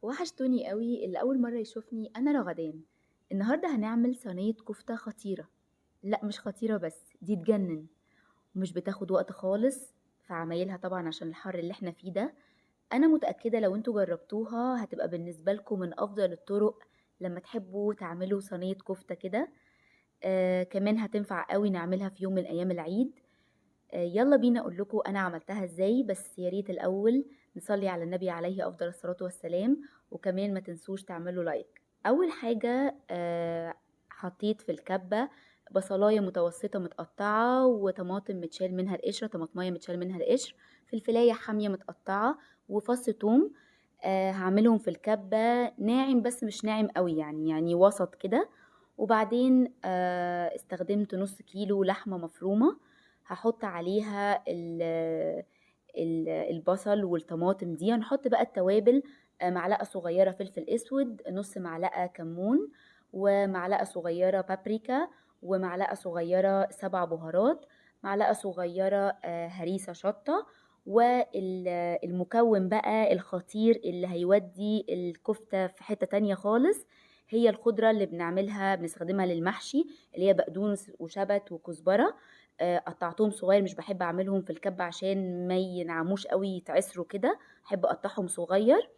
وحشتوني قوي اللي أول مرة يشوفني. أنا رغدان. النهاردة هنعمل صينية كفتة خطيرة. لا، مش خطيرة بس دي تجنن، ومش بتاخد وقت خالص في عمايلها طبعا عشان الحر اللي احنا فيه ده. أنا متأكدة لو انتوا جربتوها هتبقى بالنسبة لكم من أفضل الطرق لما تحبوا تعملوا صينية كفتة كده. كمان هتنفع قوي نعملها في يوم من أيام العيد. يلا بينا اقول لكم انا عملتها ازاي، بس يا ريت الاول نصلي على النبي عليه افضل الصلاة والسلام. وكمان ما تنسوش تعملوا لايك. اول حاجة حطيت في الكبة بصلاية متوسطة متقطعة، وطماطم متشال منها القشرة، طماطمية متشال منها القشر، فلفلاية حامية متقطعة، وفص توم. هعملهم في الكبة ناعم بس مش ناعم قوي، يعني وسط كده. وبعدين استخدمت نص كيلو لحمة مفرومة. هحط عليها البصل والطماطم دي. هنحط بقى التوابل: معلقة صغيرة فلفل اسود، نص معلقة كمون، ومعلقة صغيرة بابريكا، ومعلقة صغيرة سبع بهارات، معلقة صغيرة هريسة شطة. والمكون بقى الخطير اللي هيودي الكفتة في حتة تانية خالص هي الخضرة اللي بنستخدمها للمحشي، اللي هي بقدونس وشبت وكزبرة. قطعتهم صغير، مش بحب اعملهم في الكبة عشان ما ينعموش قوي يتعسروا كده، احب اقطعهم صغير.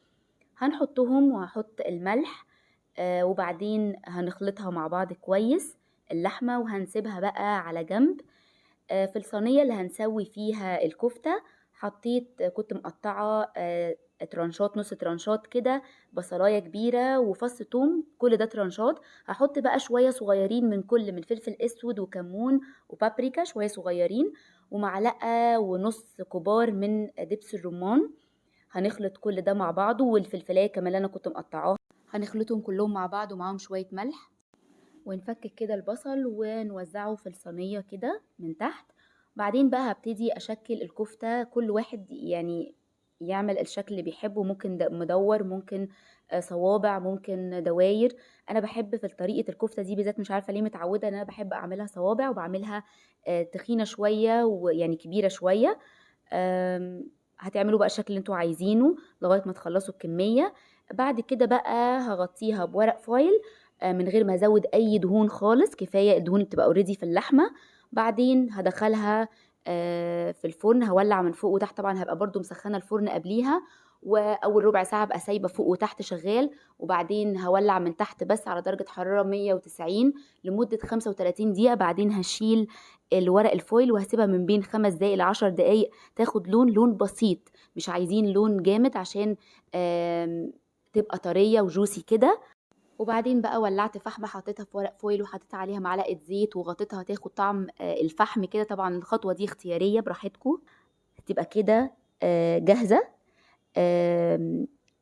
هنحطهم وهحط الملح. وبعدين هنخلطها مع بعض كويس اللحمة، وهنسيبها بقى على جنب. في الصينية اللي هنسوي فيها الكفتة كنت مقطعة ترانشات، نص ترانشات كده، بصلاية كبيرة وفص توم، كل ده ترانشات. هحط بقى شوية صغيرين من فلفل اسود وكمون وبابريكا، شوية صغيرين، ومعلقة ونص كبار من دبس الرمان. هنخلط كل ده مع بعضه، والفلفلاية كمان اللي انا كنت مقطعاها هنخلطهم كلهم مع بعض ومعاهم شوية ملح. ونفكك كده البصل ونوزعه في الصينية كده من تحت. بعدين بقى هبتدي أشكل الكفتة، كل واحد يعني يعمل الشكل اللي بيحبه، ممكن مدور، ممكن صوابع، ممكن دواير. انا بحب في طريقة الكفتة دي بالذات، مش عارفة ليه متعودة ان انا بحب اعملها صوابع، وبعملها تخينة شوية ويعني كبيرة شوية. هتعملوا بقى الشكل اللي انتوا عايزينه لغاية ما تخلصوا الكمية. بعد كده بقى هغطيها بورق فويل من غير ما ازود اي دهون خالص، كفايه الدهون اللي بتبقى اوريدي في اللحمه. بعدين هدخلها في الفرن، هولع من فوق وتحت، طبعا هبقى برضو مسخنه الفرن قبليها، واول ربع ساعه ابقى سايبه فوق وتحت شغال. وبعدين هولع من تحت بس على درجه حراره 190 لمده 35 دقيقه. بعدين هشيل الورق الفويل وهسيبها من بين 5 دقايق ل 10 دقايق تاخد لون بسيط، مش عايزين لون جامد عشان تبقى طريه وجوسي كده. وبعدين بقى ولعت فحمة، حطيتها في ورق فويل وحطيت عليها معلقة زيت وغطيتها تاخد طعم الفحم كده. طبعا الخطوة دي اختيارية براحتكم. تبقى كده جاهزة.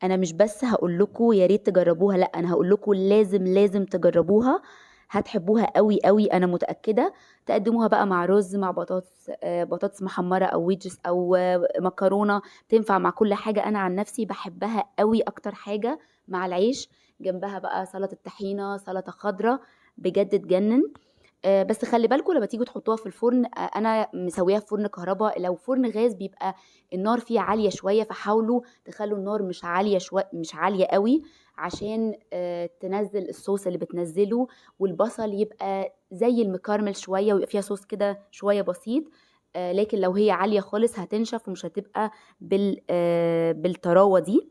انا مش بس هقول لكم يا ريت تجربوها، لا، انا هقول لكم لازم لازم تجربوها، هتحبوها قوي قوي انا متأكدة. تقدموها بقى مع رز، مع بطاطس، بطاطس محمرة او ويدجز او مكرونة، تنفع مع كل حاجة. انا عن نفسي بحبها قوي اكتر حاجة مع العيش، جنبها بقى سلطة طحينة، سلطة خضراء، بجد تجنن. بس خلي بالكم لما تيجوا تحطوها في الفرن، انا مسويها في فرن كهرباء. لو فرن غاز بيبقى النار فيه عالية شوية، فحاولوا تخلوا النار مش عالية قوي، عشان تنزل الصوص اللي بتنزله، والبصل يبقى زي المكرمل شوية، ويبقى فيها صوص كده شوية بسيط. لكن لو هي عالية خالص هتنشف ومش هتبقى بالطراوة دي.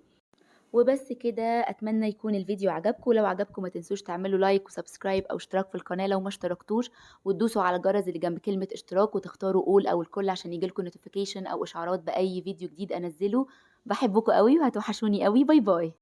وبس كده. اتمنى يكون الفيديو عجبكم، لو عجبكم ما تنسوش تعملوا لايك وسبسكرايب او اشتراك في القناة لو ما اشتركتوش، وتدوسوا على الجرس اللي جنب كلمة اشتراك، وتختاروا اول او الكل عشان يجيلكم نوتيفيكيشن او اشعارات باي فيديو جديد انزله. بحبكم قوي وهتوحشوني قوي. باي باي.